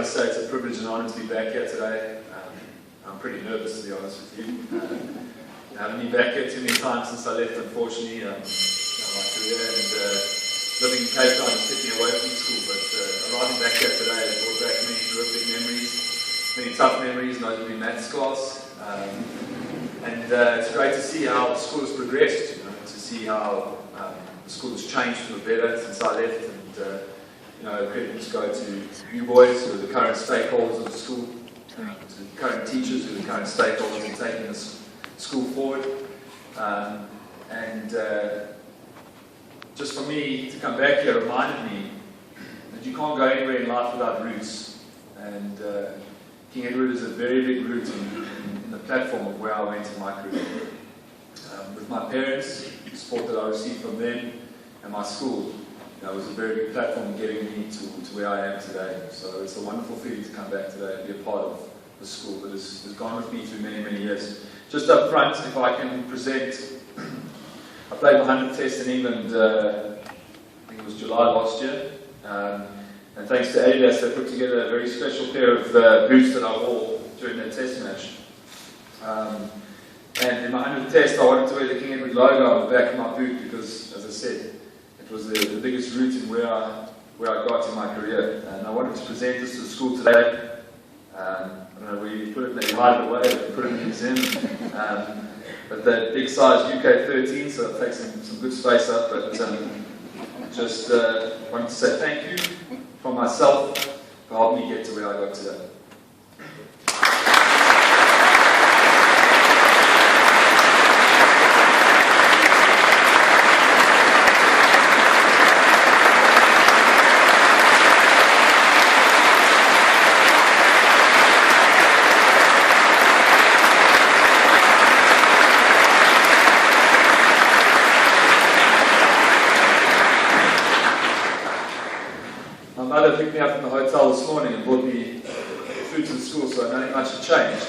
must say it's a privilege and honor to be back here today. I'm pretty nervous, to be honest with you. I haven't been back here too many times since I left, unfortunately. My career and living in Cape Town has kept me away from school, but arriving back here today has brought back many terrific memories, many tough memories, notably maths class. It's great to see how the school has progressed, to see how the school has changed for the better since I left. And credits go to you boys, who are the current stakeholders of the school, to the current teachers, who are the current stakeholders in taking this school forward. Just for me to come back here reminded me that you can't go anywhere in life without roots. And King Edward is a very big root in the platform of where I went in my career. With my parents, the support that I received from them and my school, it was a very big platform getting me to where I am today. So it's a wonderful feeling to come back today and be a part of the school that has gone with me through many, many years. Just up front, if I can present, I played my 100th test in England, I think it was July last year. And thanks to Adidas, they put together a very special pair of boots that I wore during that test match. And in my 100th test, I wanted to wear the King Edward logo on the back of my boot because, as I said, it was the biggest route in where I got in my career. And I wanted to present this to the school today. I don't know where you put it, maybe hide it away, or put it in the museum. But that big size UK 13, so it takes some good space up. But just wanted to say thank you from myself for helping me get to where I got today. My mother picked me up from the hotel this morning and brought me food to the school, so nothing much had changed.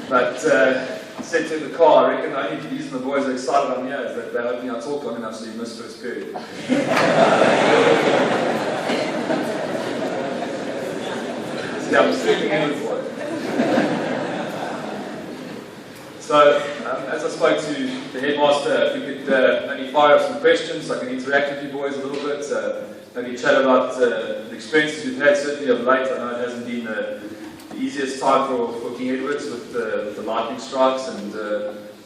But I said to the car, I reckon I need to use the boys are excited I'm here, is that they're hoping I talk long enough so you missed first period. See, I'm sleeping in for it. So, as I spoke to the headmaster, if we could maybe fire up some questions, I can interact with you boys a little bit, maybe chat about the experiences we've had, certainly of late. I know it hasn't been the easiest time for King Edward's with the lightning strikes,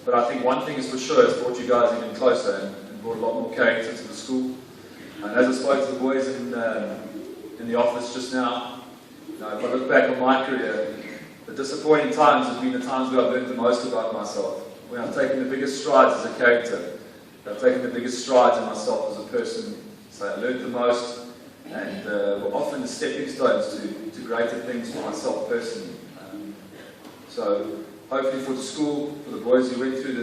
but I think one thing is for sure, it's brought you guys even closer and brought a lot more character to the school. And as I spoke to the boys in the office just now, if I look back on my career, the disappointing times have been the times where I've learned the most about myself, where I've taken the biggest strides as a character, I've taken the biggest strides in myself as a person. So I learned the most, and were often the stepping stones to greater things for myself personally. So hopefully for the school, for the boys who went through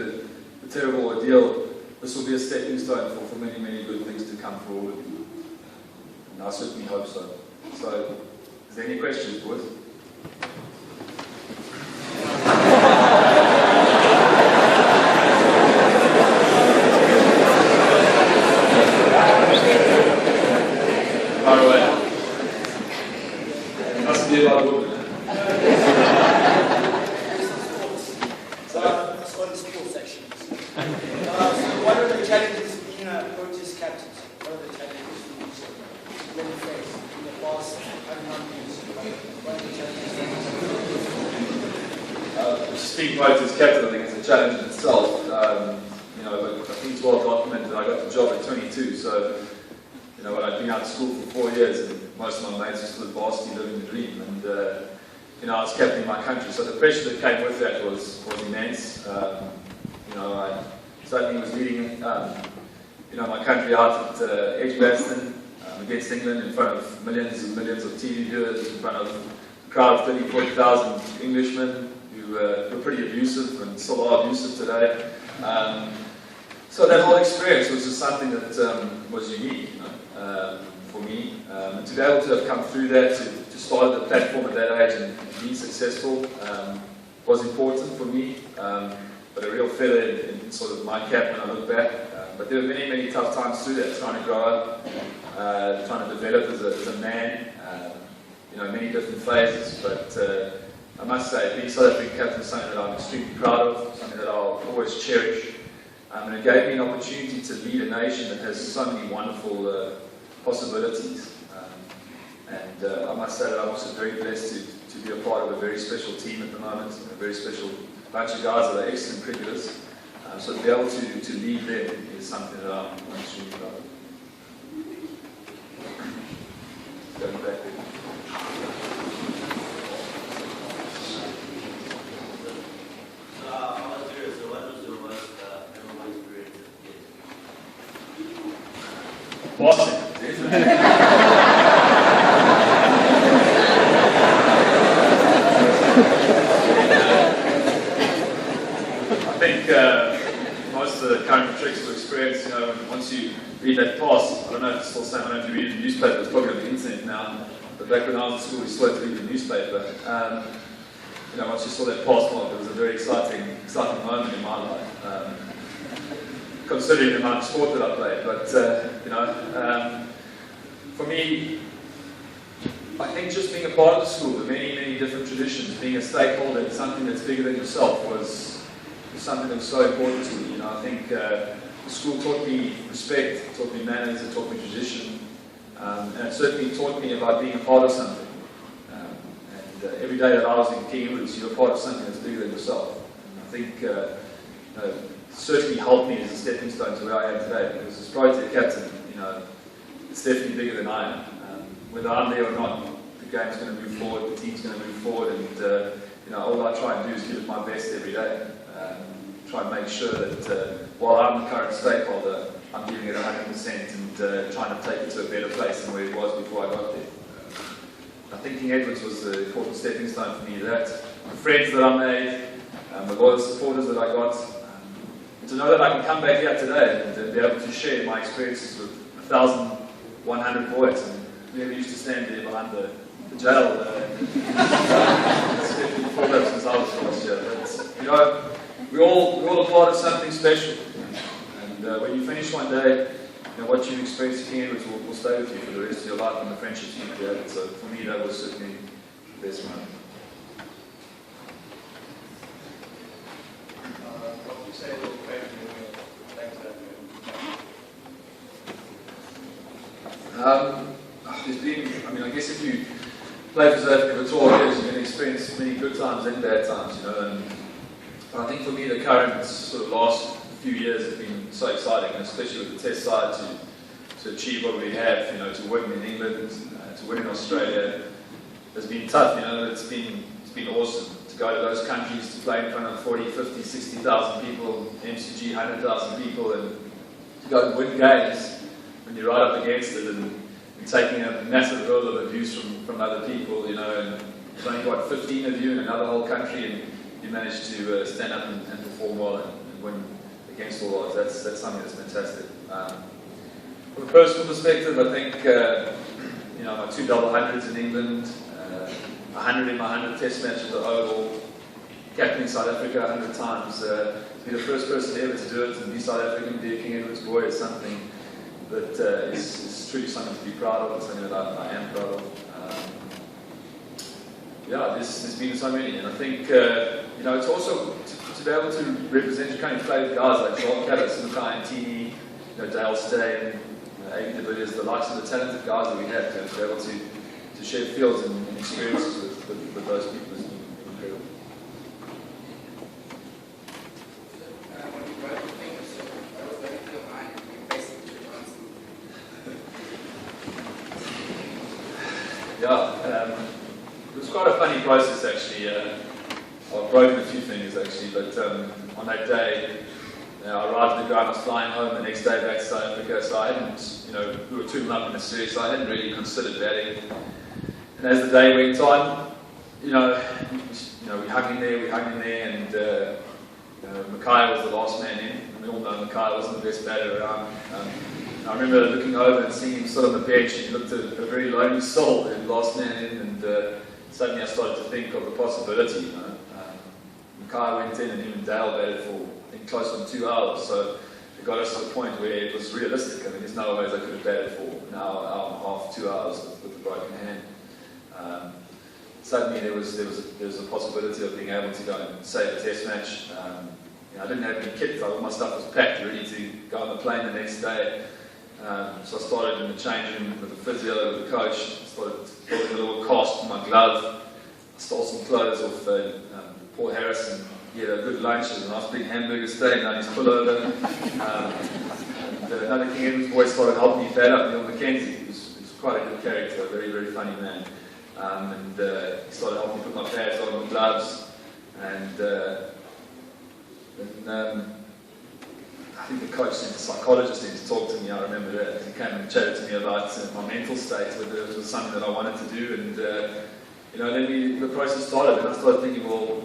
the terrible ordeal, this will be a stepping stone for many, many good things to come forward. And I certainly hope so. So, is there any questions, boys? Speaking both as captain, I think it's a challenge in itself. But I think it's well documented. I got the job at 22, so I'd been out of school for 4 years, and most of my mates were still at varsity living the dream. And I was captaining my country, so the pressure that came with that was immense. I certainly was leading my country out at Edgbaston against England in front of millions and millions of TV viewers, in front of a crowd of 30,000, 40,000 Englishmen. Who were pretty abusive and still are abusive today. So that whole experience was just something that was unique for me. And to be able to have come through that, to start the platform at that age and be successful was important for me. But a real feather in sort of my cap when I look back. but there were many, many tough times through that, trying to grow up, trying to develop as a man, many different phases, but I must say, being South African captain is something that I'm extremely proud of, something that I'll always cherish, and it gave me an opportunity to lead a nation that has so many wonderful possibilities. I must say that I'm also very blessed to be a part of a very special team at the moment, a very special bunch of guys that are excellent cricketers. So to be able to lead them is something that I'm extremely proud of. Going back there. Bossing. I think most of the current tricks of experience, once you read that pass, I don't know if it's still the same, I don't know if you read the newspaper, it's probably on the internet now, but back when I was at school we still had to read the newspaper. Once you saw that pass mark, it was a very exciting moment in my life. Considering the amount of sport that I played, but for me, I think just being a part of the school, the many, many different traditions, being a stakeholder in something that's bigger than yourself was something that was so important to me. I think the school taught me respect, it taught me manners, it taught me tradition, and it certainly taught me about being a part of something. Every day that I was in King Edward's, you're a part of something that's bigger than yourself. And I think certainly helped me as a stepping stone to where I am today, because as project captain, it's definitely bigger than I am. Whether I'm there or not, the game's going to move forward, the team's going to move forward, and all I try and do is give it my best every day. Try and make sure that while I'm the current stakeholder, I'm giving it 100% and trying to take it to a better place than where it was before I got there. I think King Edward's was the important stepping stone for me. That the friends that I made, the loyal supporters that I got, to know that I can come back here today and be able to share my experiences with 1,100 boys. And we never used to stand there behind the jail. It's 54 laps since I was last year. But, we're all a part of something special. And when you finish one day, what you've experienced at King Edward's will stay with you for the rest of your life and the friendships you've created. So for me, that was certainly the best moment. What would you say a little bit thanks to that? There's been, I guess if you play for South Africa for 12 years, you're going to experience many good times and bad times, and I think for me the current sort of last few years have been so exciting, especially with the test side to achieve what we have, to win in England, to win in Australia. It's been tough, it's been awesome to go to those countries, to play in front of 40, 50, 60,000 people, MCG 100,000 people, and to go and win games when you're right up against it and taking a massive hurl of abuse from other people, and there's only got 15 of you in another whole country, and you manage to stand up and perform well and win against all odds. That's something that's fantastic. From a personal perspective, I think my 2 double hundreds in England, 100 in my 100 test matches at Oval, captaining South Africa 100 times, to be the first person ever to do it and be South African, be a King Edward's boy is something that is truly something to be proud of, and something that I am proud of. There's been so many, and I think it's also to be able to represent your country, play with guys like Joel Callis, Makai and Tini, Dale Steyn, A.B. de Villiers, the likes of the talented guys that we have, to be able to share fields and experiences with those people is incredible. It was quite a funny process actually. I've broken a few fingers actually, but on that day, I arrived at the ground, I was flying home the next day back to South Africa, so I hadn't, we were 2-0 up in the series, so I hadn't really considered batting. And as the day went on, we hung in there, and Makai was the last man in. We all know Makai wasn't the best batter around. I remember looking over and seeing him sit on the bench, and he looked a very lonely soul, and last man in, and suddenly I started to think of the possibility. Makai went in, and him and Dale batted for close on 2 hours, so it got us to the point where it was realistic. I mean, there's no ways I could have batted for an hour, hour and a half, 2 hours with a broken hand. Suddenly there was a possibility of being able to go and save a test match. I didn't have any kit, all my stuff was packed, ready to go on the plane the next day. So I started in the change room with the physio, with the coach, started building a little cast for my glove. I stole some clothes off Paul Harrison. He had a good lunch, there was a nice big hamburger steak on his pullover. And another King Edward's boy started helping me bat up, Neil Mackenzie. He was quite a good character, a very, very funny man. And he started helping me put my pads on, my gloves. And I think the coach sent a psychologist in to talk to me. I remember that. He came and chatted to me about my mental state, whether it was something that I wanted to do. And then the process started, and I started thinking, well,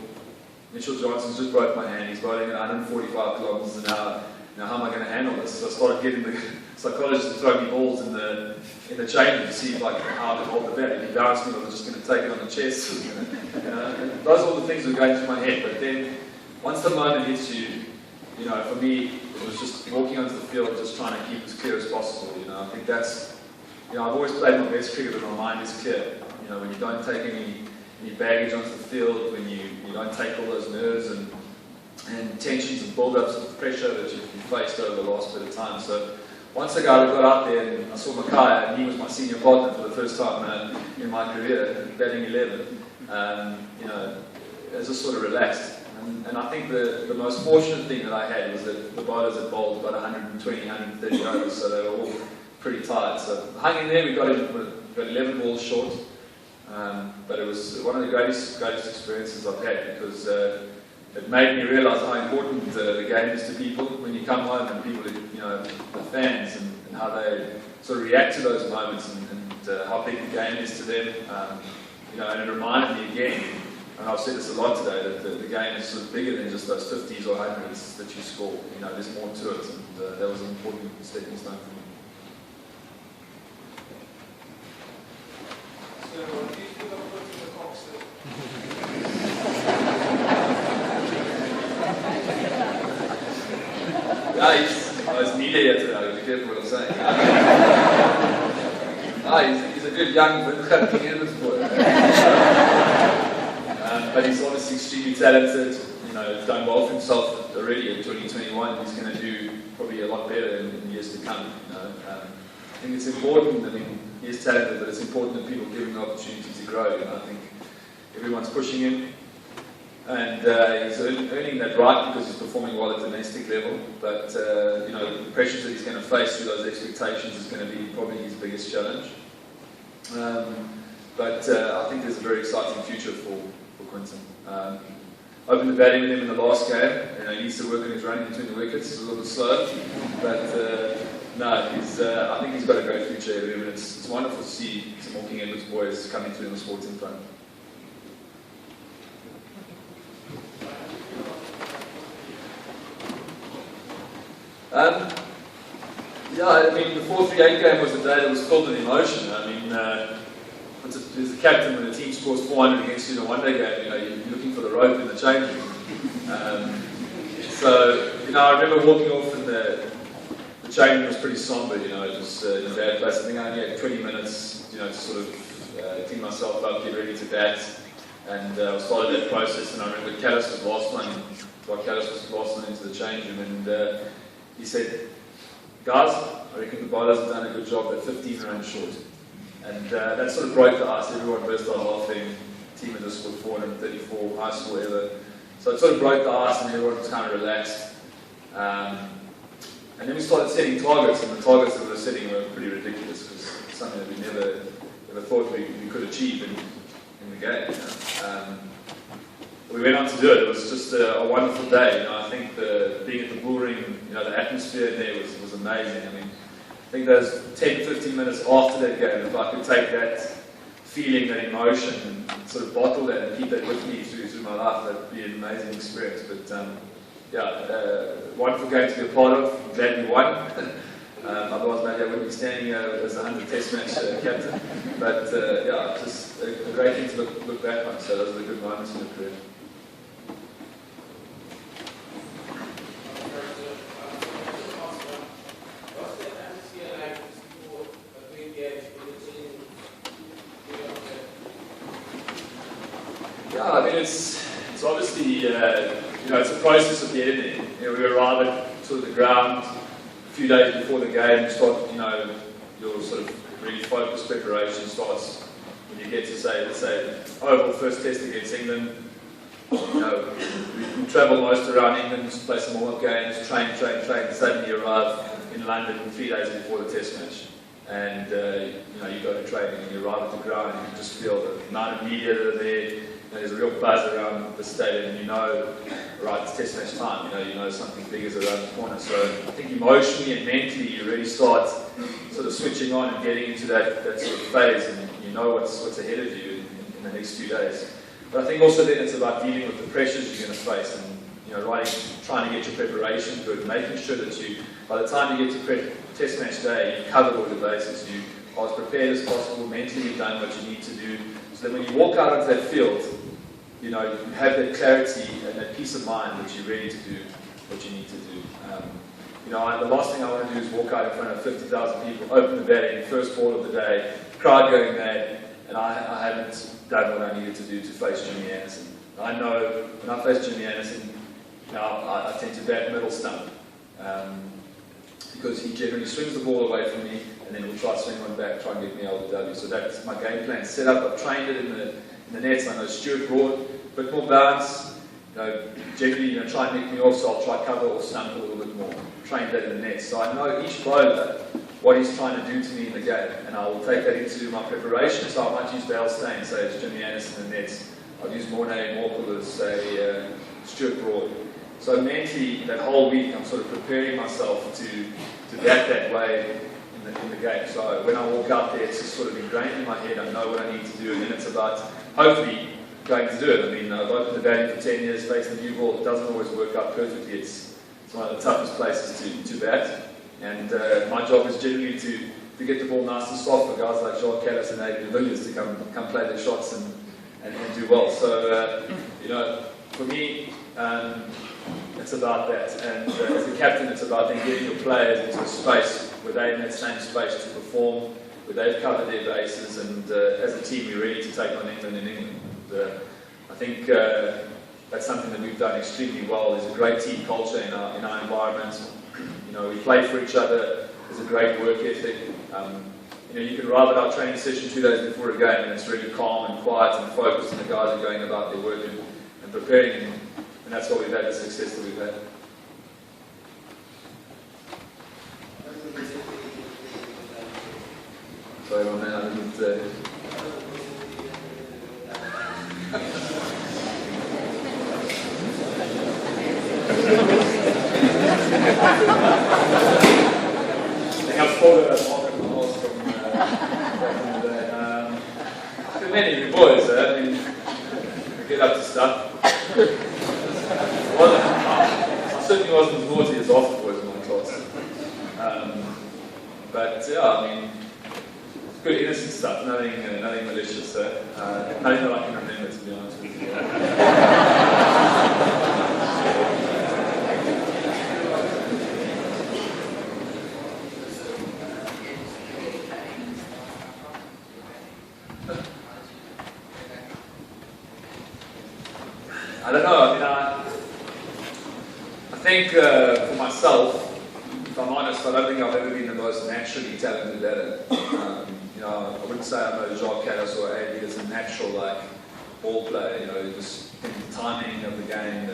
Mitchell Johnson's just broke my hand. He's bowling at 145 kilometers an hour. How am I going to handle this? So I started getting the psychologist to throw me balls in the change room to see how I could hold the bat. If he bounced me, I was just going to take it on the chest. And those are all the things that were going through my head. But then, once the moment hits you, for me, it was just walking onto the field, just trying to keep as clear as possible. I think that's, I've always played my best cricket when my mind is clear. When you don't take any baggage onto the field, when you don't take all those nerves and tensions and build-ups of pressure that you've faced over the last bit of time. So once I got out there and I saw Mackay, and he was my senior partner for the first time in my career, batting 11, it just sort of relaxed. And I think the most fortunate thing that I had was that the bowlers had bowled about 120, 130 overs, so they were all pretty tired. So hung in there, we got 11 balls short, but it was one of the greatest experiences I've had, because it made me realise how important the game is to people. When you come home and people, the fans, and how they sort of react to those moments, and how big the game is to them. And it reminded me again, and I've said this a lot today, that the game is sort of bigger than just those 50s or 100s that you score. There's more to it, and that was an important stepping stone for me. So, do you feel like putting the box He's neither here today, be careful what I'm saying. He's a good young King Edward's boy. But he's obviously extremely talented, done well for himself already in 2021. He's going to do probably a lot better in years to come. I think it's important, he is talented, but it's important that people give him the opportunity to grow. I think everyone's pushing him, and he's earning that right because he's performing well at domestic level. But the pressures that he's going to face through those expectations is going to be probably his biggest challenge. But I think there's a very exciting future for Quinton. Opened the batting with him in the last game. He needs to work on his running between the wickets. It's a little bit slow, but I think he's got a great future ahead of him. And it's wonderful to see some more King Edward's boys coming through in the sports in front. The 4-3-8 game was a day that was filled with emotion. As the captain, when the team scores 400 against you in a one-day game, you're looking for the rope in the change room. I remember walking off, and the change room was pretty somber. It was in a bad place. I think I only had 20 minutes, to sort of clean myself up, get ready to bat, and I started that process. And I remember Callis was last one into the change room, and he said, "Guys, I reckon the bowlers have done a good job. They're 15 runs short." And that sort of broke the ice. Everyone burst out laughing. The team had just scored 434, highest score ever. So it sort of broke the ice, and everyone was kind of relaxed. And then we started setting targets, and the targets that we were setting were pretty ridiculous, because it's something that we never thought we could achieve in the game. We went on to do it. It was just a wonderful day. I think being at the bull ring, the atmosphere in there was amazing. I think those 10, 15 minutes after that game, if I could take that feeling, that emotion, and sort of bottle that and keep that with me through my life, that would be an amazing experience. But wonderful game to be a part of. I'm glad we won. Otherwise, maybe I wouldn't be standing here as a 100 Test match captain. But just a great thing to look back on. So those are the good moments in the career. Yeah, I mean, it's obviously, it's a process at the end there. We arrive at sort of the ground a few days before the game. You start, your sort of really focused preparation starts when you get to let's say, overall first test against England. We travel most around England, play some warm-up games, train, and suddenly you arrive in London 3 days before the test match. And, you go to training and you arrive at the ground and you just feel the amount of media that are there. There's a real buzz around the stadium, and right, it's test match time, you know something big is around the corner. So I think emotionally and mentally you really start sort of switching on and getting into that sort of phase, and you know what's ahead of you in the next few days. But I think also then it's about dealing with the pressures you're going to face, and trying to get your preparation good, making sure that by the time you get to test match day, you've covered all your bases, you are as prepared as possible, mentally you've done what you need to do, so that when you walk out onto that field, you have that clarity and that peace of mind that you're ready to do what you need to do. The last thing I want to do is walk out in front of 50,000 people, open the batting, first ball of the day, crowd going mad, and I haven't done what I needed to do to face Jimmy Anderson. I know when I face Jimmy Anderson, I tend to bat middle stump, because he generally swings the ball away from me, and then he'll try to swing one back, try and get me LBW. So that's my game plan set up. I've trained it in the nets. I know Stuart Broad, a bit more bounce. Generally, try and make me off, so I'll try cover or stump a little bit more. Trained that in the nets. So I know each bowler, what he's trying to do to me in the game, and I will take that into my preparation. So I might use Dale Steyn, say it's Jimmy Anderson in the nets. I'll use Mornay and Walker as, say, Stuart Broad. So mentally, that whole week, I'm sort of preparing myself to bat that way in the game. So when I walk out there, it's just sort of ingrained in my head. I know what I need to do, and then it's about hopefully going to do it. I mean, I've opened the batting for 10 years, facing the new ball. It doesn't always work out perfectly. It's one of the toughest places to bat. And my job is generally to get the ball nice and soft for guys like Jacques Callis and Adrian Villiers to come play their shots and do well. So, for me, it's about that. And as a captain, it's about then getting your players into a space where they're in that same space to perform, where they've covered their bases, and as a team, we're ready to take on England in England. I think that's something that we've done extremely well. There's a great team culture in our environment. We play for each other. There's a great work ethic. You can arrive at our training session 2 days before a game, and it's really calm and quiet and focused, and the guys are going about their work and preparing, and that's why we've had the success that we've had. Sorry, my man, I didn't. I think I've followed that market from back in the day. I think many of you boys, I mean, we get up to stuff. I certainly wasn't as naughty as Arthur was in my class. But yeah, I mean, good innocent stuff, nothing malicious. Nothing that I can remember, to be honest with you. I don't know. I mean, I think for myself, if I'm honest, I don't think I've ever been the most naturally talented batter. I wouldn't say I'm a Jacques Callis or Andy as a natural ball player. Just the timing of the game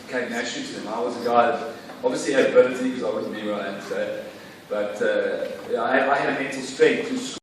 came naturally to them. I was a guy that obviously had ability, because I wouldn't be where I am today. But I had a mental strength to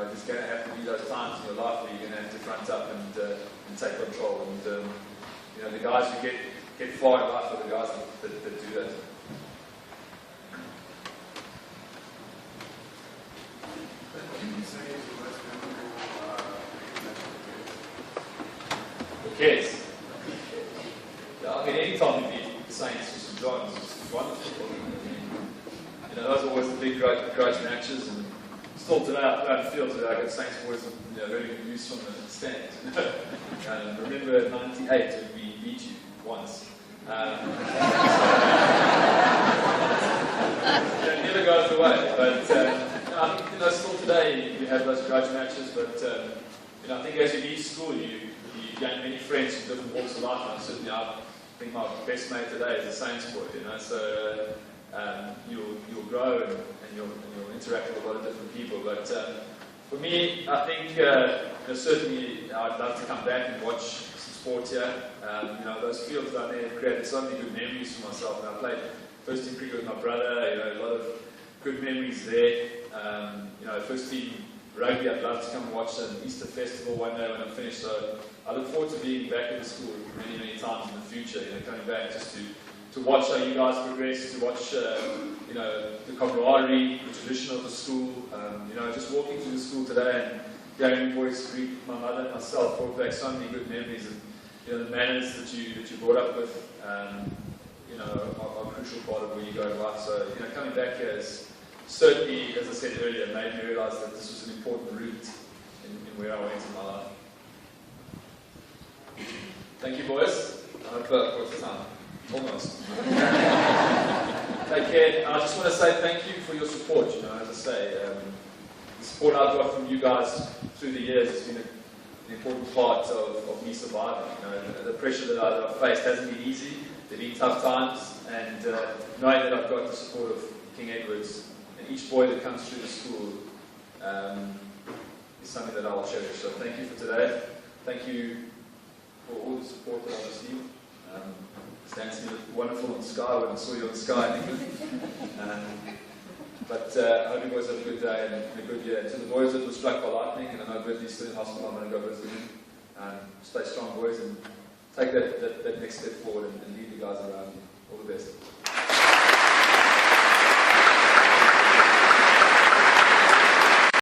there's going to have to be those times in your life where you're going to have to front up and take control. And the guys who get far in life are the guys that do that. The kids. Yeah, I mean, anytime you beat the Saints or St. John's, it's wonderful. Those are always the big grudge matches, and still today, I play on the field today, I got Saints boys very good news from the stands. Remember '98 when we beat you once. It never goes away, but I think still today you have those grudge matches, but I think as you leave school you gain many friends from different walks of life, and certainly I think my best mate today is a Saints boy, so you'll grow and you'll interact with a lot of different people. But for me, I think certainly I'd love to come back and watch some sport here. Those fields down there have created so many good memories for myself. And I played first team cricket with my brother. A lot of good memories there. First team rugby, I'd love to come and watch an Easter festival one day when I'm finished. So I look forward to being back at the school many, many times in the future. Coming back just to watch how you guys progress, to watch the camaraderie, the tradition of the school. Just walking through the school today and hearing boys greet my mother and myself brought back so many good memories, and the manners that you brought up with are a crucial part of where you go in life. So coming back here is certainly, as I said earlier, made me realise that this was an important route in where I went in my life. Thank you, boys. I hope what's the time? Almost. Take care. I just want to say thank you for your support. As I say, the support I've got from you guys through the years has been an important part of me surviving. The pressure that I've faced hasn't been easy. They've been tough times, and knowing that I've got the support of King Edward's and each boy that comes through the school is something that I'll cherish. So thank you for today. Thank you for all the support that I've received. Stanton looked wonderful on Sky when I saw you on Sky. But I hope you guys have a good day and a good year. To the boys that were struck by lightning, and I know Brittany's still in hospital, I'm going to go visit them. Stay strong, boys, and take that next step forward and lead the guys around you. All the best.